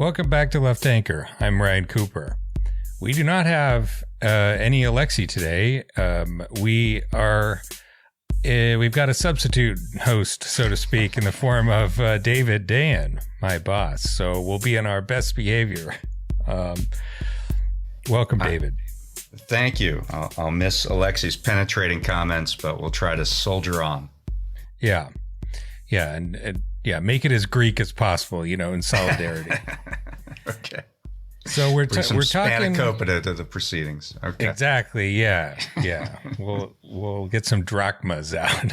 Welcome back to Left Anchor. I'm Ryan Cooper. We do not have any Alexi today. We've got a substitute host, so to speak, in the form of David Dayen, my boss. So we'll be in our best behavior. Welcome, David. Thank you. I'll miss Alexi's penetrating comments, but we'll try to soldier on. Yeah, and make it as Greek as possible, in solidarity. Okay. So we're talking spanakopita to the proceedings. Okay. Exactly. Yeah. We'll get some drachmas out.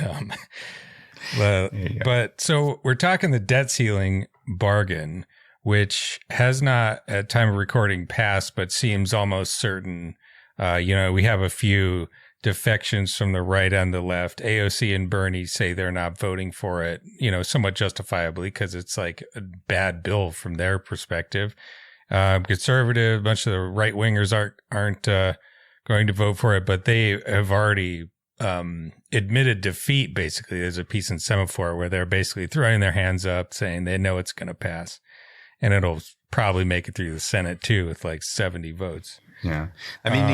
But so we're talking the debt ceiling bargain, which has not at time of recording passed, but seems almost certain. We have a few defections from the right and the left. AOC and Bernie say they're not voting for it, somewhat justifiably because it's like a bad bill from their perspective. Conservative, a bunch of the right wingers aren't going to vote for it, but they have already admitted defeat. Basically, there's a piece in Semaphore where they're basically throwing their hands up, saying they know it's going to pass, and it'll probably make it through the Senate too with like 70 votes. Yeah, I mean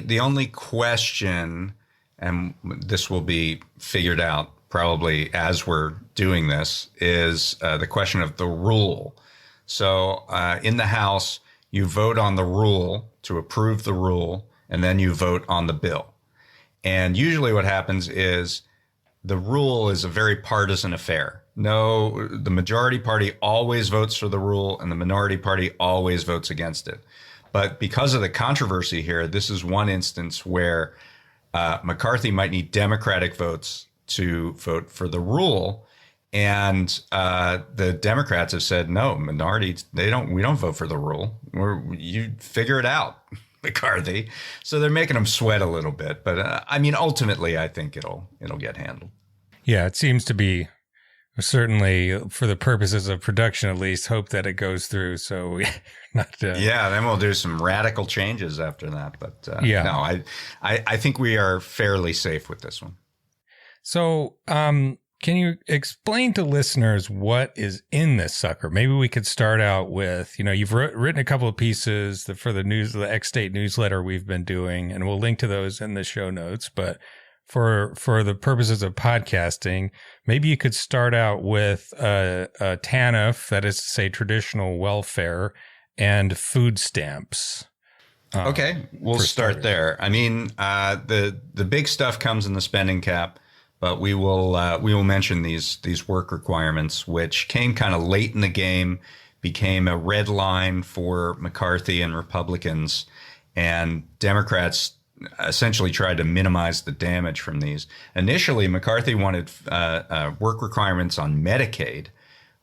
the only question, and this will be figured out probably as we're doing this, is the question of the rule. So in the House, you vote on the rule to approve the rule, and then you vote on the bill. And usually what happens is the rule is a very partisan affair. No, the majority party always votes for the rule, and the minority party always votes against it. But because of the controversy here, this is one instance where McCarthy might need Democratic votes to vote for the rule. And the Democrats have said, no, minorities, we don't vote for the rule. You figure it out, McCarthy. So they're making them sweat a little bit. But ultimately, I think it'll get handled. Yeah, it seems to be certainly, for the purposes of production, at least, hope that it goes through. So we're not. Then we'll do some radical changes after that. But no, I think we are fairly safe with this one. So, can you explain to listeners what is in this sucker? Maybe we could start out with, you've written a couple of pieces for the X-State newsletter we've been doing, and we'll link to those in the show notes. But for the purposes of podcasting, maybe you could start out with a TANF, that is to say traditional welfare, and food stamps. Okay, we'll start there. I mean, the big stuff comes in the spending cap. But we will mention these work requirements, which came kind of late in the game, became a red line for McCarthy and Republicans, and Democrats essentially tried to minimize the damage from these. Initially, McCarthy wanted work requirements on Medicaid,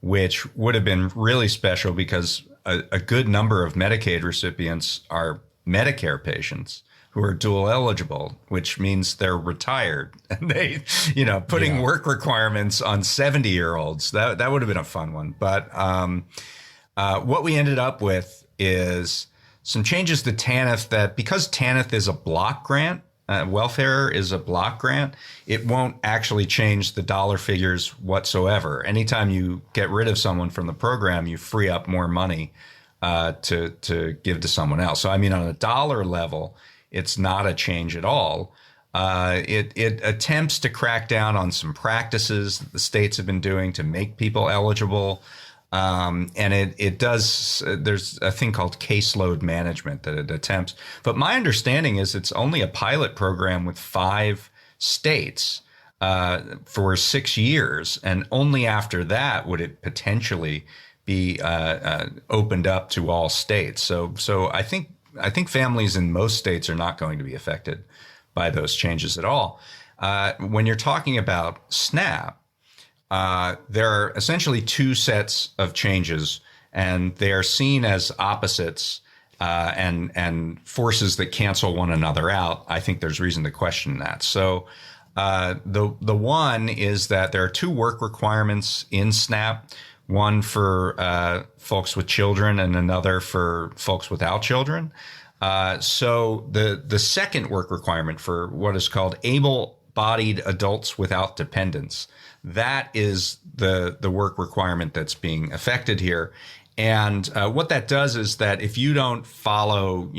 which would have been really special because a good number of Medicaid recipients are Medicare patients who are dual eligible, which means they're retired. And putting work requirements on 70-year-olds, that would have been a fun one. But what we ended up with is some changes to TANF that, because TANF is a block grant, welfare is a block grant, it won't actually change the dollar figures whatsoever. Anytime you get rid of someone from the program, you free up more money to give to someone else. So, on a dollar level, it's not a change at all. It attempts to crack down on some practices that the states have been doing to make people eligible. And it does, there's a thing called caseload management that it attempts. But my understanding is it's only a pilot program with 5 states for 6 years. And only after that would it potentially be opened up to all states. So I think families in most states are not going to be affected by those changes at all. When you're talking about SNAP, there are essentially 2 sets of changes, and they are seen as opposites and forces that cancel one another out. I think there's reason to question that. So the one is that there are 2 work requirements in SNAP, one for folks with children and another for folks without children. So the second work requirement for what is called able-bodied adults without dependents, that is the work requirement that's being affected here. And what that does is that if you don't follow,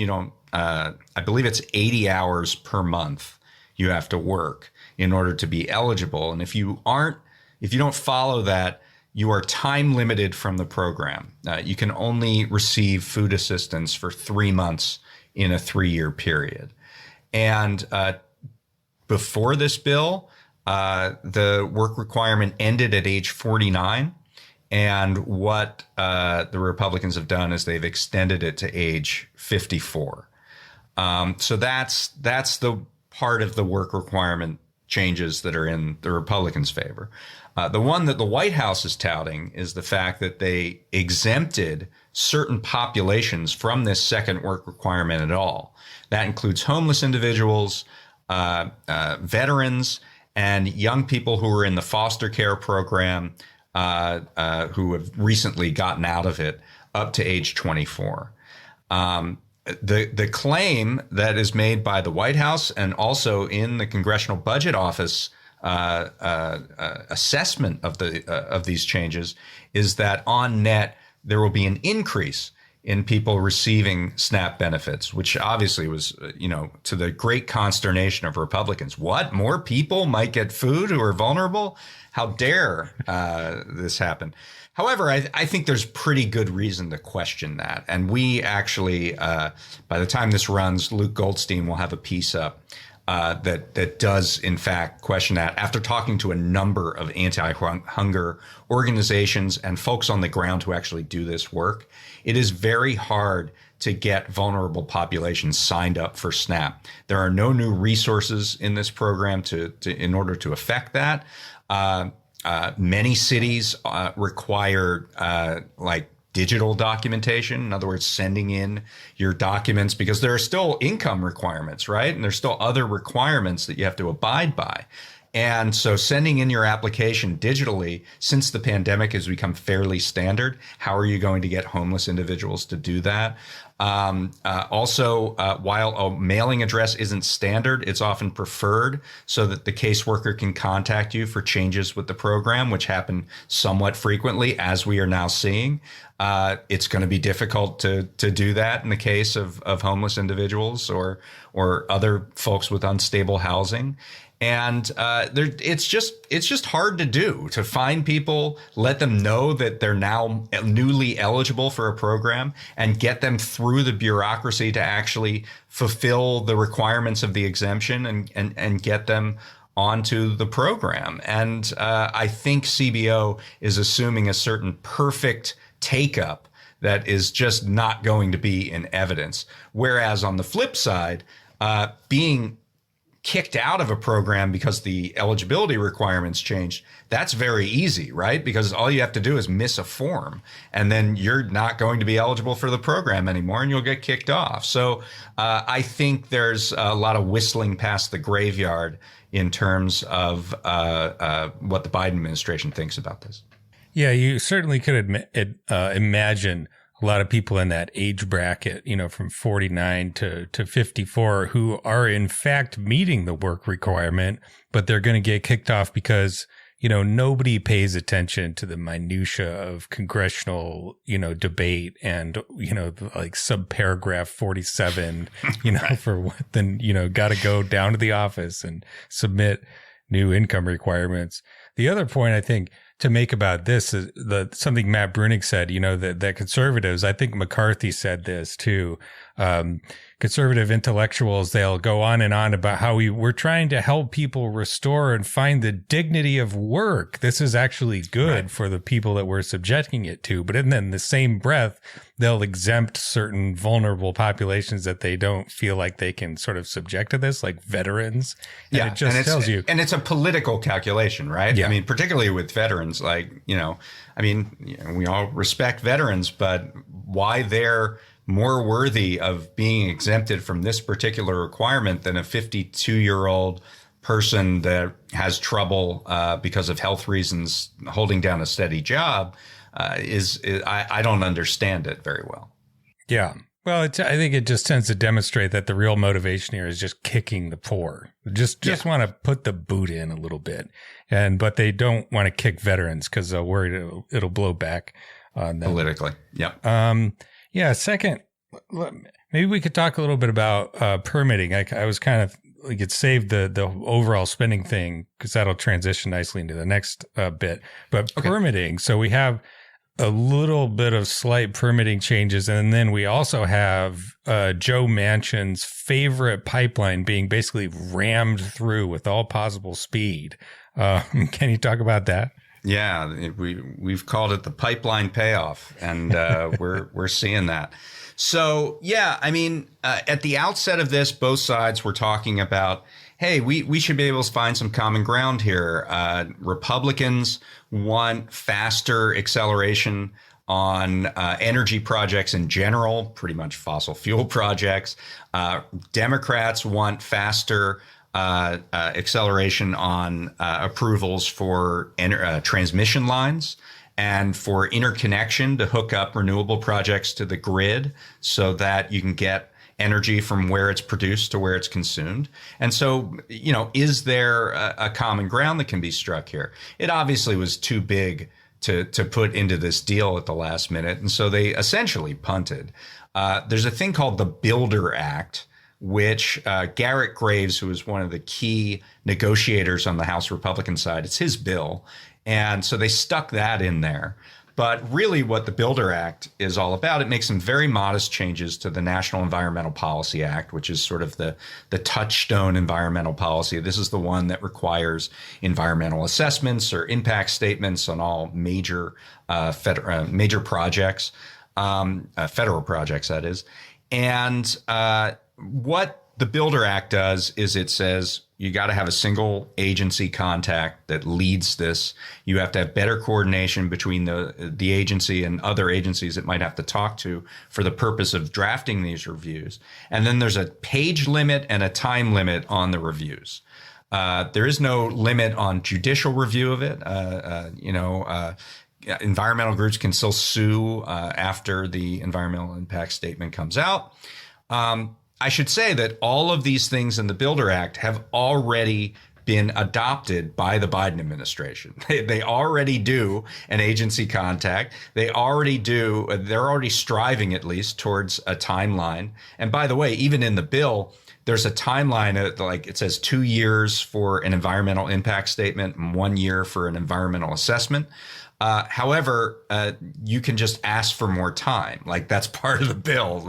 I believe it's 80 hours per month you have to work in order to be eligible. And if you don't follow that, you are time limited from the program. You can only receive food assistance for 3 months in a 3-year period. And before this bill, the work requirement ended at age 49. And what the Republicans have done is they've extended it to age 54. So that's the part of the work requirement changes that are in the Republicans' favor. The one that the White House is touting is the fact that they exempted certain populations from this second work requirement at all. That includes homeless individuals, veterans, and young people who are in the foster care program, who have recently gotten out of it up to age 24. The claim that is made by the White House and also in the Congressional Budget Office assessment of these changes is that on net there will be an increase in people receiving SNAP benefits, which obviously was, to the great consternation of Republicans. What? More people might get food who are vulnerable? How dare this happen? However, I think there's pretty good reason to question that. And we actually, by the time this runs, Luke Goldstein will have a piece up that does, in fact, question that after talking to a number of anti-hunger organizations and folks on the ground who actually do this work. It is very hard to get vulnerable populations signed up for SNAP. There are no new resources in this program in order to affect that. Many cities require digital documentation. In other words, sending in your documents because there are still income requirements, right? And there's still other requirements that you have to abide by. And so sending in your application digitally, since the pandemic has become fairly standard, how are you going to get homeless individuals to do that? Also, while a mailing address isn't standard, it's often preferred so that the caseworker can contact you for changes with the program, which happen somewhat frequently, as we are now seeing. It's going to be difficult to do that in the case of homeless individuals or other folks with unstable housing. And it's just hard to find people, let them know that they're now newly eligible for a program and get them through the bureaucracy to actually fulfill the requirements of the exemption and get them onto the program. And I think CBO is assuming a certain perfect take-up that is just not going to be in evidence. Whereas on the flip side, being kicked out of a program because the eligibility requirements changed, that's very easy, right? Because all you have to do is miss a form and then you're not going to be eligible for the program anymore and you'll get kicked off. So I think there's a lot of whistling past the graveyard in terms of what the Biden administration thinks about this. Yeah, you certainly could imagine a lot of people in that age bracket, from 49 to 54 who are in fact meeting the work requirement, but they're going to get kicked off because, nobody pays attention to the minutia of congressional, debate and, like subparagraph 47, right. For what then, got to go down to the office and submit new income requirements. The other point I think to make about this is something Matt Bruenig said, that conservatives, I think McCarthy said this too, conservative intellectuals, they'll go on and on about how we're trying to help people restore and find the dignity of work. This is actually good for the people that we're subjecting it to. But in the same breath, they'll exempt certain vulnerable populations that they don't feel like they can sort of subject to this, like veterans. And it just tells you. And it's a political calculation, right? Yeah. I mean, particularly with veterans, we all respect veterans, but why they're more worthy of being exempted from this particular requirement than a 52-year-old person that has trouble because of health reasons holding down a steady job I don't understand it very well. Yeah. Well, I think it just tends to demonstrate that the real motivation here is just kicking the poor. Just want to put the boot in a little bit, but they don't want to kick veterans because they're worried it'll blow back on them politically. Yeah. Second, maybe we could talk a little bit about permitting. I was kind of like it saved the overall spending thing because that'll transition nicely into the next bit. But permitting, so we have a little bit of slight permitting changes. And then we also have Joe Manchin's favorite pipeline being basically rammed through with all possible speed. Can you talk about that? Yeah, we've called it the pipeline payoff, and we're seeing that. So, yeah, I mean, at the outset of this, both sides were talking about, hey, we should be able to find some common ground here. Republicans want faster acceleration on energy projects in general, pretty much fossil fuel projects. Democrats want faster acceleration on approvals for transmission lines and for interconnection to hook up renewable projects to the grid so that you can get energy from where it's produced to where it's consumed. And so, is there a common ground that can be struck here? It obviously was too big to put into this deal at the last minute. And so they essentially punted. There's a thing called the Builder Act, which Garrett Graves, who was one of the key negotiators on the House Republican side, it's his bill. And so they stuck that in there. But really what the Builder Act is all about, it makes some very modest changes to the National Environmental Policy Act, which is sort of the touchstone environmental policy. This is the one that requires environmental assessments or impact statements on all major major projects, federal projects, that is. And what the Builder Act does is it says you got to have a single agency contact that leads this. You have to have better coordination between the agency and other agencies it might have to talk to for the purpose of drafting these reviews. And then there's a page limit and a time limit on the reviews. There is no limit on judicial review of it. Environmental groups can still sue after the environmental impact statement comes out. I should say that all of these things in the Builder Act have already been adopted by the Biden administration. They already do an agency contact. They're already striving at least towards a timeline. And by the way, even in the bill, there's a timeline, like it says 2 years for an environmental impact statement and 1 year for an environmental assessment. However, you can just ask for more time. Like that's part of the bill.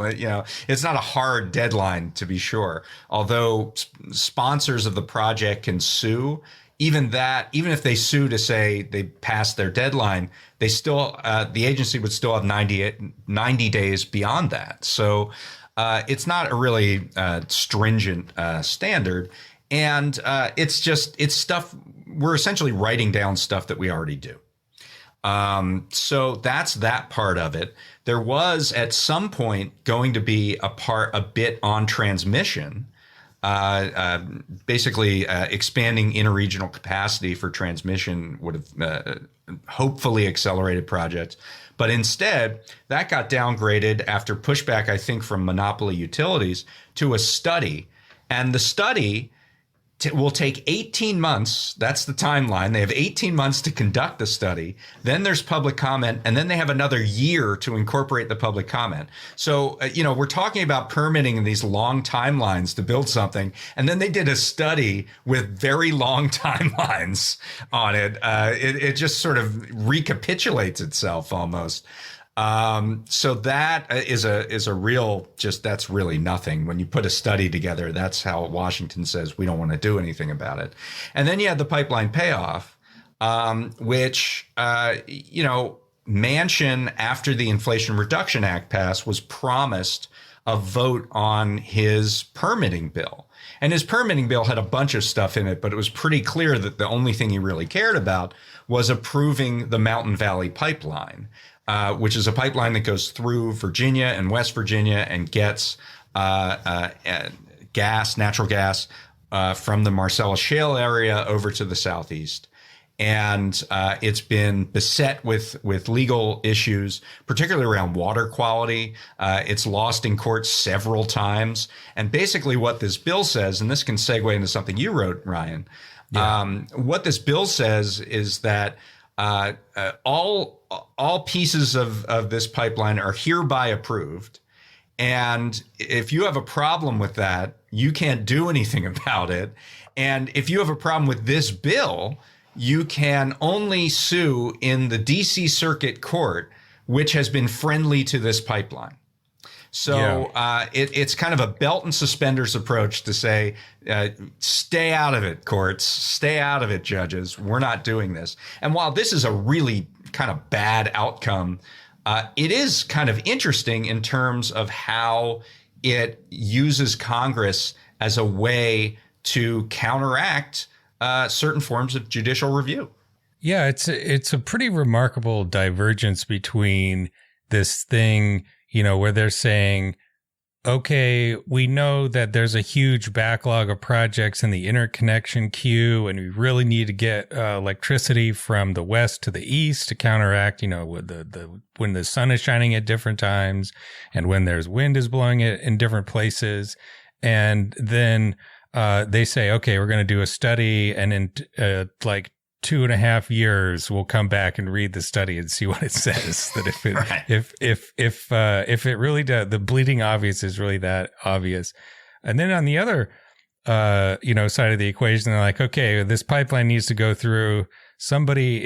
It's not a hard deadline to be sure. Although sponsors of the project can sue, even if they sue to say they passed their deadline, they still the agency would still have 90 days beyond that. So it's not a really stringent standard, and it's stuff we're essentially writing down stuff that we already do. So that's that part of it. There was at some point going to be a bit on transmission, basically expanding interregional capacity for transmission would have hopefully accelerated projects. But instead, that got downgraded after pushback, I think, from monopoly utilities to a study. And the study will take 18 months. That's the timeline. They have 18 months to conduct the study. Then there's public comment, and then they have another year to incorporate the public comment. So, we're talking about permitting in these long timelines to build something. And then they did a study with very long timelines on it. It just sort of recapitulates itself almost. So that is a real, that's really nothing. When you put a study together, that's how Washington says we don't want to do anything about it. And then you had the pipeline payoff, which, Manchin, after the Inflation Reduction Act passed, was promised a vote on his permitting bill. And his permitting bill had a bunch of stuff in it, but it was pretty clear that the only thing he really cared about was approving the Mountain Valley Pipeline, which is a pipeline that goes through Virginia and West Virginia and gets natural gas from the Marcellus Shale area over to the southeast. And it's been beset with legal issues, particularly around water quality. It's lost in court several times. And basically what this bill says, and this can segue into something you wrote, Ryan, what this bill says is that all pieces of this pipeline are hereby approved. And if you have a problem with that, you can't do anything about it. And if you have a problem with this bill, you can only sue in the DC Circuit Court, which has been friendly to this pipeline. So it's kind of a belt and suspenders approach to say, stay out of it, courts, stay out of it, judges. We're not doing this. And while this is a really kind of bad outcome, it is kind of interesting in terms of how it uses Congress as a way to counteract certain forms of judicial review. Yeah, it's a pretty remarkable divergence between this thing, where they're saying, okay, we know that there's a huge backlog of projects in the interconnection queue, and we really need to get electricity from the west to the east to counteract, with when the sun is shining at different times and when there's wind is blowing it in different places. And then they say, okay, we're going to do a study, and in 2.5 years, we'll come back and read the study and see what it says. That if it if it really does, the bleeding obvious is really that obvious. And then on the other side of the equation, they're like, okay, this pipeline needs to go through. Somebody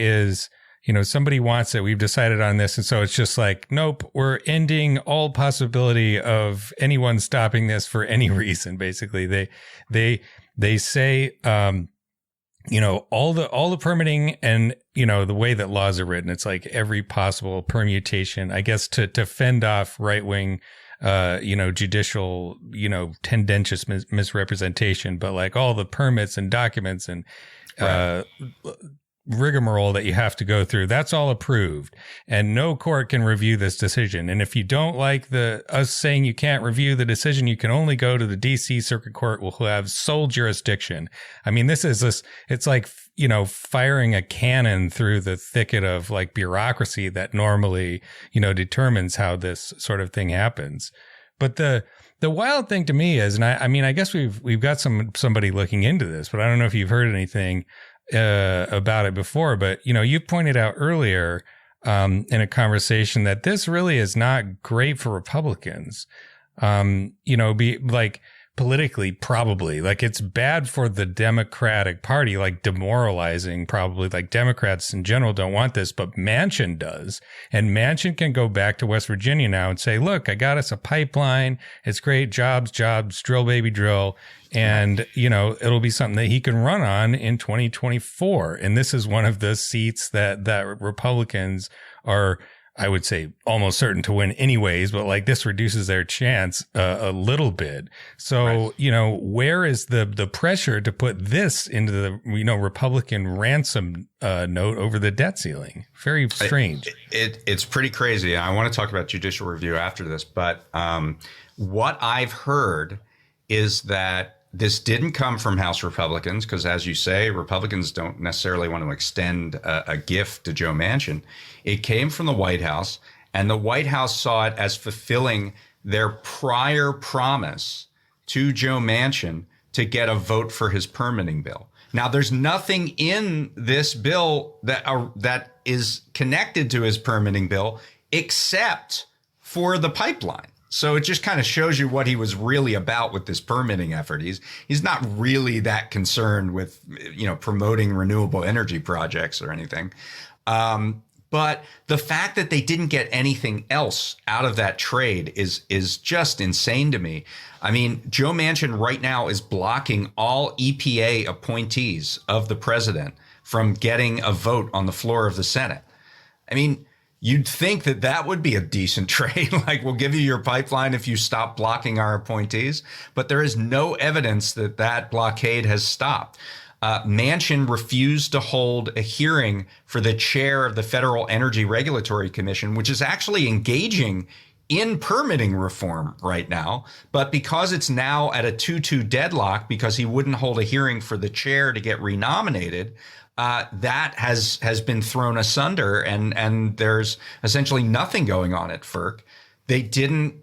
wants it. We've decided on this, and so it's just like, nope, we're ending all possibility of anyone stopping this for any reason. Basically, they say. All the permitting and, the way that laws are written, it's like every possible permutation, I guess, to fend off right wing, judicial, tendentious misrepresentation, but like all the permits and documents and, rigmarole that you have to go through, that's all approved, and no court can review this decision. And if you don't like us saying you can't review the decision, you can only go to the DC Circuit Court, who have sole jurisdiction. I mean, it's like, firing a cannon through the thicket of like bureaucracy that normally, determines how this sort of thing happens. But the wild thing to me is, and I guess we've got somebody looking into this, but I don't know if you've heard anything about it before, but you pointed out earlier in a conversation that this really is not great for Republicans. Be like politically, probably, like it's bad for the Democratic Party, like demoralizing, probably. Like Democrats in general don't want this, but Manchin does, and Manchin can go back to West Virginia now and say, look, I got us a pipeline, it's great, jobs, drill baby drill. And, it'll be something that he can run on in 2024. And this is one of the seats that Republicans are, I would say, almost certain to win anyways, but like this reduces their chance a little bit. So, where is the pressure to put this into the, Republican ransom note over the debt ceiling? Very strange. It's pretty crazy. I want to talk about judicial review after this, but what I've heard is that this didn't come from House Republicans, because, as you say, Republicans don't necessarily want to extend a gift to Joe Manchin. It came from the White House, and the White House saw it as fulfilling their prior promise to Joe Manchin to get a vote for his permitting bill. Now, there's nothing in this bill that is connected to his permitting bill except for the pipeline. So it just kind of shows you what he was really about with this permitting effort. He's not really that concerned with, promoting renewable energy projects or anything. But the fact that they didn't get anything else out of that trade is just insane to me. I mean, Joe Manchin right now is blocking all EPA appointees of the president from getting a vote on the floor of the Senate. I mean, you'd think that would be a decent trade. Like, we'll give you your pipeline if you stop blocking our appointees. But there is no evidence that blockade has stopped. Manchin refused to hold a hearing for the chair of the Federal Energy Regulatory Commission, which is actually engaging in permitting reform right now, but because it's now at a 2-2 deadlock because he wouldn't hold a hearing for the chair to get renominated, that has been thrown asunder, and there's essentially nothing going on at FERC. They didn't,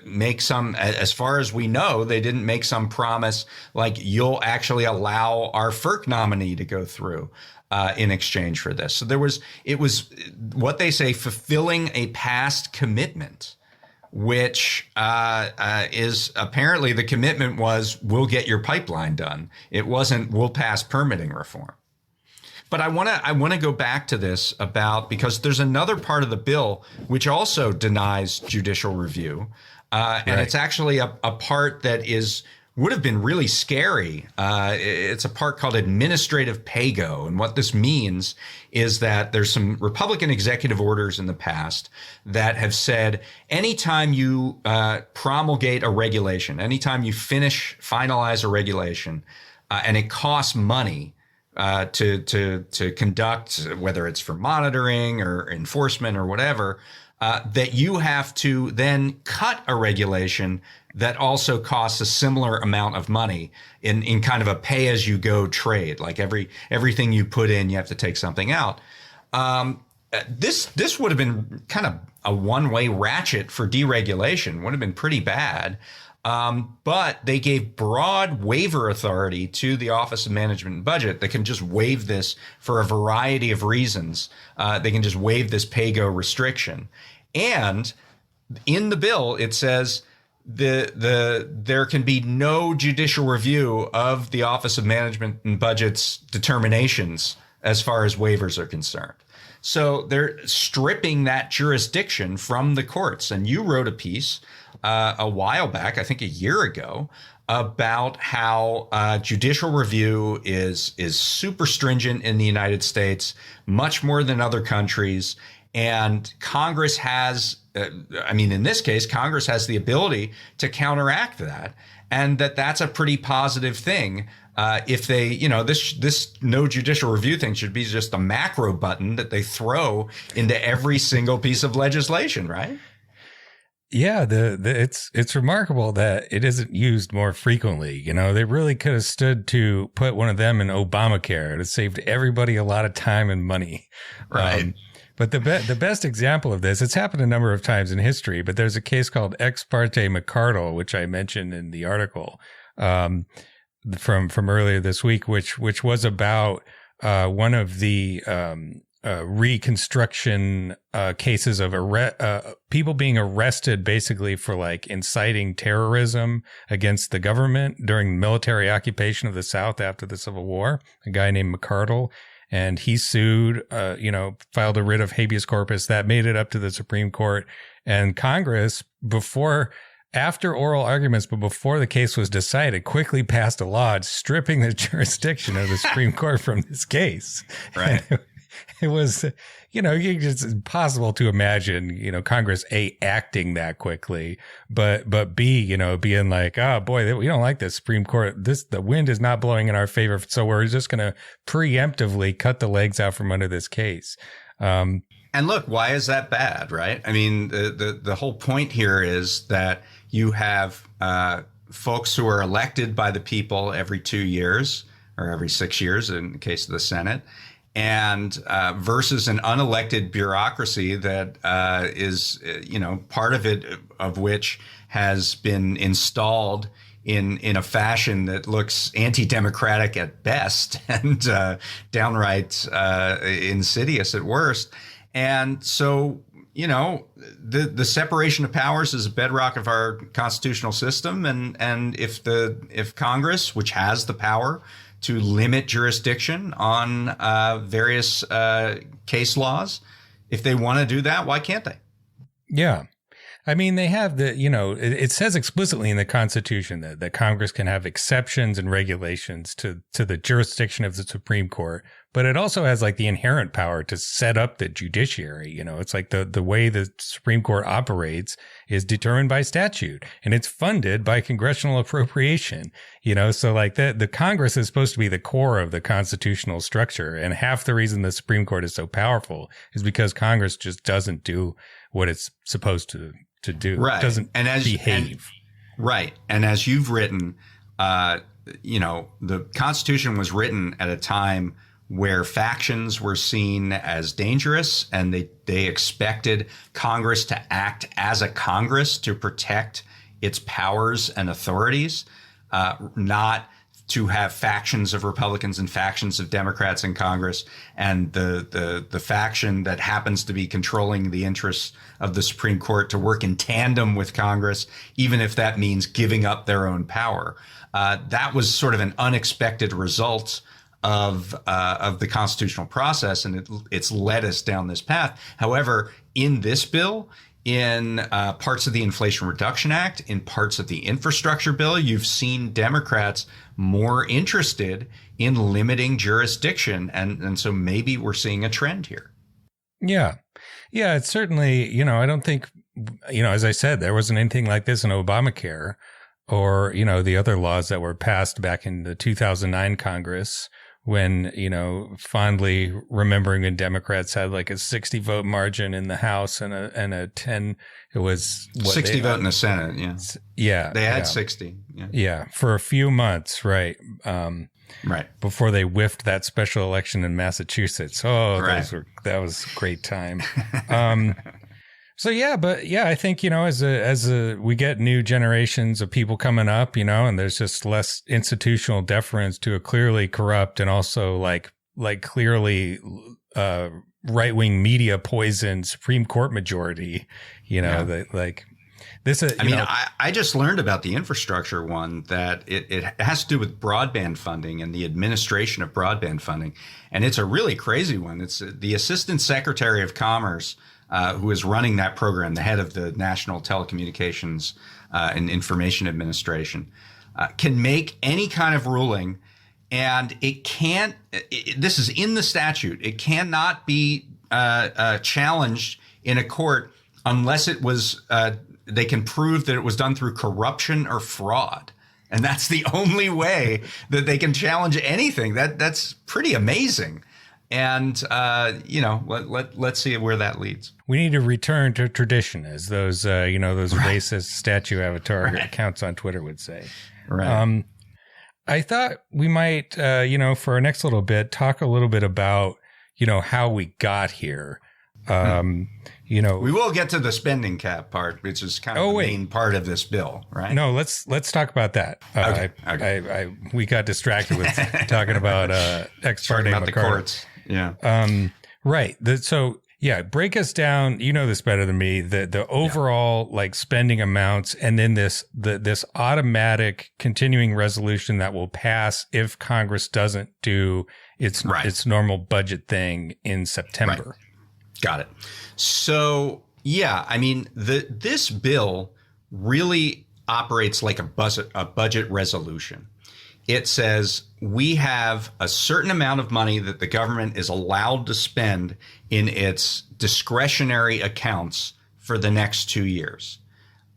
make some, as far as we know, they didn't make some promise like you'll actually allow our FERC nominee to go through in exchange for this. So it was what they say, fulfilling a past commitment, which is apparently the commitment was we'll get your pipeline done. It wasn't we'll pass permitting reform. But I want to go back to this because there's another part of the bill which also denies judicial review, and it's actually a part that would have been really scary. It's a part called administrative pay-go, and what this means is that there's some Republican executive orders in the past that have said anytime you promulgate a regulation, anytime you finalize a regulation, and it costs money to conduct, whether it's for monitoring or enforcement or whatever, that you have to then cut a regulation that also costs a similar amount of money in kind of a pay-as-you-go trade. Like everything you put in, you have to take something out. This would have been kind of a one-way ratchet for deregulation. Would have been pretty bad. But they gave broad waiver authority to the Office of Management and Budget that can just waive this for a variety of reasons. They can just waive this pay-go restriction. And in the bill, it says there can be no judicial review of the Office of Management and Budget's determinations as far as waivers are concerned. So they're stripping that jurisdiction from the courts. And you wrote a piece a while back, I think a year ago, about how judicial review is super stringent in the United States, much more than other countries. And Congress has, in this case, Congress has the ability to counteract that, and that's a pretty positive thing. If they, this no judicial review thing should be just a macro button that they throw into every single piece of legislation, right? Yeah, it's remarkable that it isn't used more frequently. They really could have stood to put one of them in Obamacare. It have saved everybody a lot of time and money. Right. But the best example of this, it's happened a number of times in history, but there's a case called Ex parte McCardle, which I mentioned in the article from earlier this week, which was about one of the reconstruction cases of people being arrested basically for like inciting terrorism against the government during military occupation of the South after the Civil War. A guy named McCardle. And he sued, filed a writ of habeas corpus that made it up to the Supreme Court. And Congress, after oral arguments, but before the case was decided, quickly passed a law stripping the jurisdiction of the Supreme Court from this case. Right. It was, it's impossible to imagine, Congress A, acting that quickly, but B, being like, oh boy, we don't like this Supreme Court. The wind is not blowing in our favor. So we're just going to preemptively cut the legs out from under this case. And look, why is that bad, right? I mean, the whole point here is that you have folks who are elected by the people every 2 years or every 6 years in the case of the Senate, and versus an unelected bureaucracy that is, part of it of which has been installed in a fashion that looks anti-democratic at best and downright insidious at worst. And so, the separation of powers is a bedrock of our constitutional system. And if Congress, which has the power to limit jurisdiction on various case laws, if they want to do that, why can't they? Yeah. I mean, they have it says explicitly in the Constitution that Congress can have exceptions and regulations to the jurisdiction of the Supreme Court, but it also has like the inherent power to set up the judiciary. It's like the way the Supreme Court operates is determined by statute, and it's funded by congressional appropriation. So like the Congress is supposed to be the core of the constitutional structure, and half the reason the Supreme Court is so powerful is because Congress just doesn't do what it's supposed to do. Right. It doesn't behave. Right. And as you've written, the Constitution was written at a time where factions were seen as dangerous, and they expected Congress to act as a Congress to protect its powers and authorities, not to have factions of Republicans and factions of Democrats in Congress, and the faction that happens to be controlling the interests of the Supreme Court to work in tandem with Congress, even if that means giving up their own power. That was sort of an unexpected result of the constitutional process, and it's led us down this path. However, in this bill, in parts of the Inflation Reduction Act, in parts of the infrastructure bill, you've seen Democrats more interested in limiting jurisdiction. And so maybe we're seeing a trend here. Yeah. Yeah, it's certainly, I don't think, as I said, there wasn't anything like this in Obamacare or, the other laws that were passed back in the 2009 Congress, when, fondly remembering when Democrats had like a 60 vote margin in the House and a 10, it was 60 vote in the Senate. Yeah. Yeah. They had 60. Yeah. Yeah. For a few months. Right. Right. Before they whiffed that special election in Massachusetts. Oh, right. That was a great time. So I think, as we get new generations of people coming up, and there's just less institutional deference to a clearly corrupt and also like clearly right-wing media poisoned Supreme Court majority, this. I just learned about the infrastructure one, that it has to do with broadband funding and the administration of broadband funding. And it's a really crazy one. It's the Assistant Secretary of Commerce who is running that program, the head of the National Telecommunications and Information Administration, can make any kind of ruling, and it can't. This is in the statute. It cannot be challenged in a court unless it was. They can prove that it was done through corruption or fraud, and that's the only way that they can challenge anything. That's pretty amazing. And, let's see where that leads. We need to return to tradition, as those racist statue avatar accounts on Twitter would say. Right. I thought we might, for our next little bit, talk a little bit about, how we got here. We will get to the spending cap part, which is kind of the main part of this bill, right? No, let's talk about that. Okay. We got distracted with talking about ex parte about the courts. Yeah. Right. Break us down. You know this better than me. The overall spending amounts, and then this automatic continuing resolution that will pass if Congress doesn't do its normal budget thing in September. Right. Got it. So this bill really operates like a budget resolution. It says we have a certain amount of money that the government is allowed to spend in its discretionary accounts for the next 2 years.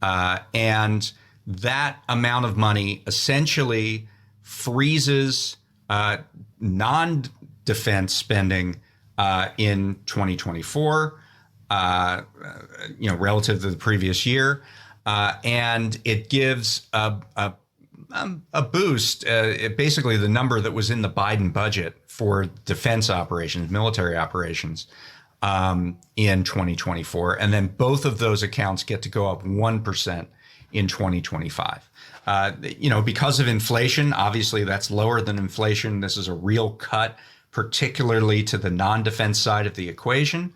And that amount of money essentially freezes non-defense spending in 2024, relative to the previous year. And it gives a boost, basically the number that was in the Biden budget for defense operations, military operations, in 2024. And then both of those accounts get to go up 1% in 2025. Because of inflation, obviously that's lower than inflation. This is a real cut, particularly to the non-defense side of the equation.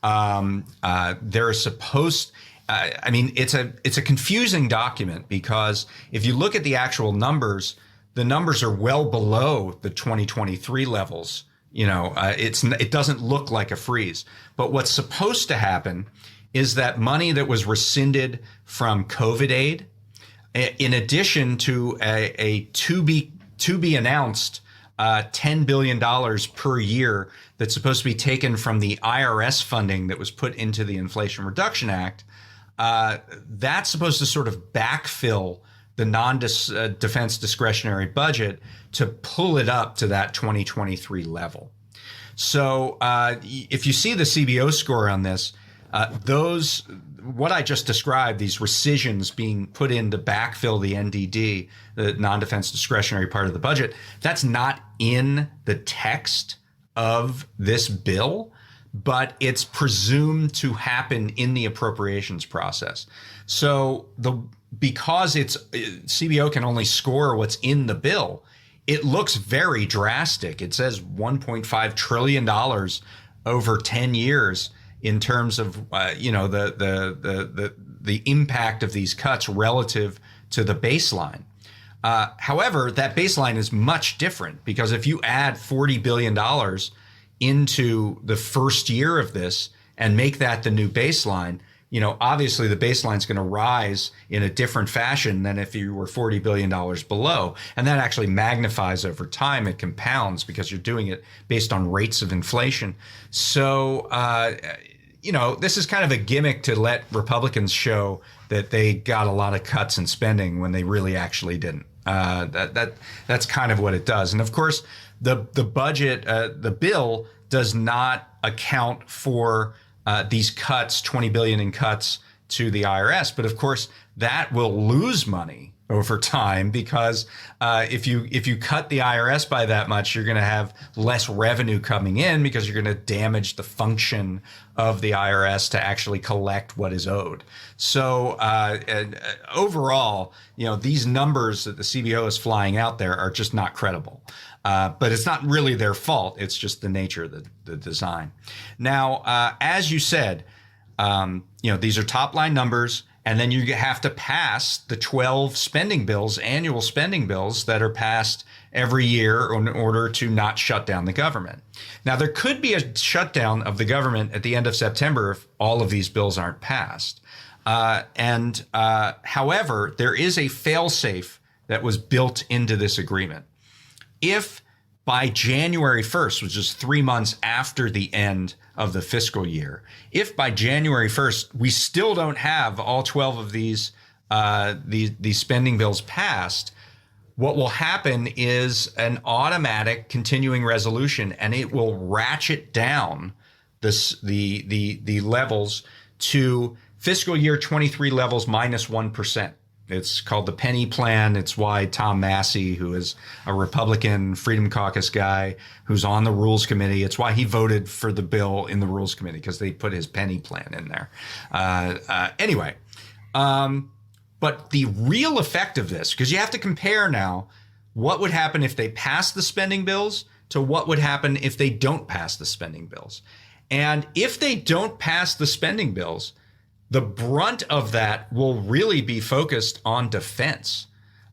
There is supposed, it's a confusing document, because if you look at the actual numbers, the numbers are well below the 2023 levels. It doesn't look like a freeze. But what's supposed to happen is that money that was rescinded from COVID aid, in addition to a to be announced $10 billion per year that's supposed to be taken from the IRS funding that was put into the Inflation Reduction Act, that's supposed to sort of backfill the non-defense discretionary budget to pull it up to that 2023 level. So if you see the CBO score on this, What I just described, these rescissions being put in to backfill the NDD, the non-defense discretionary part of the budget, that's not in the text of this bill, but it's presumed to happen in the appropriations process. So because CBO can only score what's in the bill, it looks very drastic. It says $1.5 trillion over 10 years in terms of the impact of these cuts relative to the baseline. However, that baseline is much different, because if you add $40 billion into the first year of this and make that the new baseline, obviously the baseline is going to rise in a different fashion than if you were $40 billion below. And that actually magnifies over time. It compounds because you're doing it based on rates of inflation. So, this is kind of a gimmick to let Republicans show that they got a lot of cuts in spending when they really actually didn't. That's kind of what it does. And of course, the budget, the bill does not account for these cuts, $20 billion in cuts to the IRS. But of course, that will lose money over time, because if you cut the IRS by that much, you're going to have less revenue coming in, because you're going to damage the function of the IRS to actually collect what is owed. So overall, these numbers that the CBO is flying out there are just not credible. But it's not really their fault. It's just the nature of the design. Now, as you said, these are top line numbers. And then you have to pass the 12 spending bills, annual spending bills that are passed every year in order to not shut down the government. Now, there could be a shutdown of the government at the end of September if all of these bills aren't passed. However, there is a fail-safe that was built into this agreement. If by January 1st, which is 3 months after the end of the fiscal year, if by January 1st we still don't have all 12 of these spending bills passed, what will happen is an automatic continuing resolution, and it will ratchet down the levels to fiscal year 23 levels minus 1%. It's called the Penny Plan. It's why Tom Massey, who is a Republican Freedom Caucus guy who's on the Rules Committee, it's why he voted for the bill in the Rules Committee, because they put his Penny Plan in there. But the real effect of this, because you have to compare now what would happen if they pass the spending bills to what would happen if they don't pass the spending bills. And if they don't pass the spending bills, the brunt of that will really be focused on defense.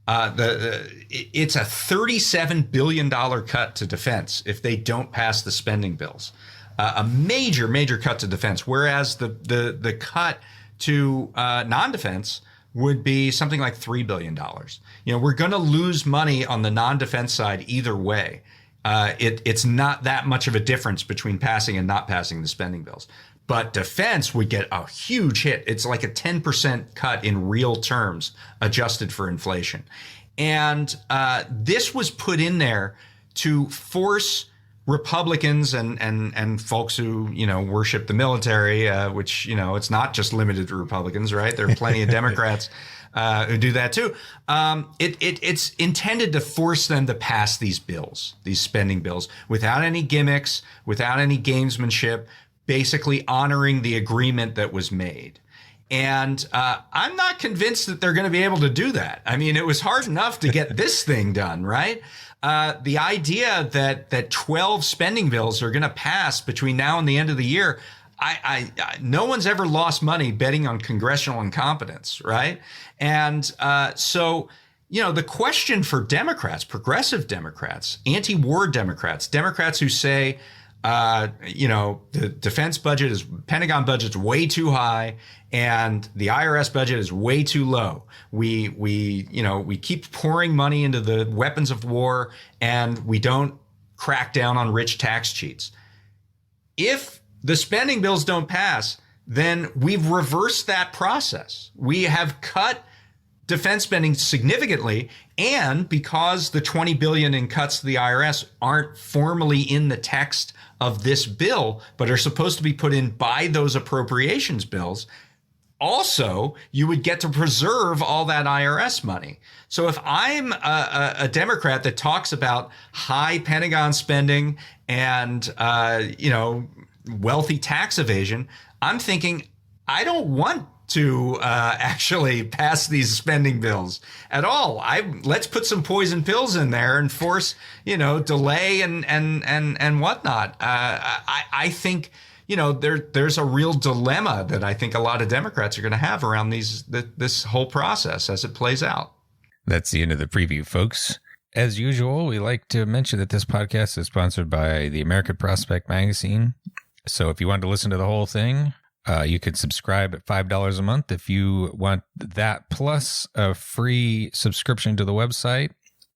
It's a $37 billion cut to defense if they don't pass the spending bills. A major cut to defense, whereas the cut to non-defense would be something like $3 billion. We're going to lose money on the non-defense side either way. It's not that much of a difference between passing and not passing the spending bills. But defense would get a huge hit. It's like a 10% cut in real terms, adjusted for inflation. And this was put in there to force Republicans and folks who, worship the military, which, it's not just limited to Republicans, right? There are plenty of Democrats who do that too. It's intended to force them to pass these bills, these spending bills, without any gimmicks, without any gamesmanship, basically honoring the agreement that was made. And I'm not convinced that they're going to be able to do that. I mean, it was hard enough to get this thing done, right? The idea that 12 spending bills are going to pass between now and the end of the year, no one's ever lost money betting on congressional incompetence, right? And so, the question for Democrats, progressive Democrats, anti-war Democrats, Democrats who say, the defense budget Pentagon budget's way too high and the IRS budget is way too low. We keep pouring money into the weapons of war and we don't crack down on rich tax cheats. If the spending bills don't pass, then we've reversed that process. We have cut defense spending significantly, and because the $20 billion in cuts to the IRS aren't formally in the text of this bill, but are supposed to be put in by those appropriations bills, also, you would get to preserve all that IRS money. So if I'm a Democrat that talks about high Pentagon spending and, wealthy tax evasion, I'm thinking, I don't want to actually pass these spending bills at all. Let's put some poison pills in there and force, delay and whatnot. I think, there's a real dilemma that I think a lot of Democrats are going to have around this whole process as it plays out. That's the end of the preview, folks. As usual, we like to mention that this podcast is sponsored by the American Prospect magazine. So if you want to listen to the whole thing, you can subscribe at $5 a month. If you want that plus a free subscription to the website,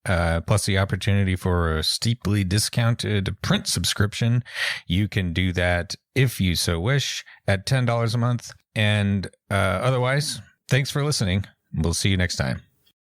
plus the opportunity for a steeply discounted print subscription, you can do that if you so wish at $10 a month. And otherwise, thanks for listening. We'll see you next time.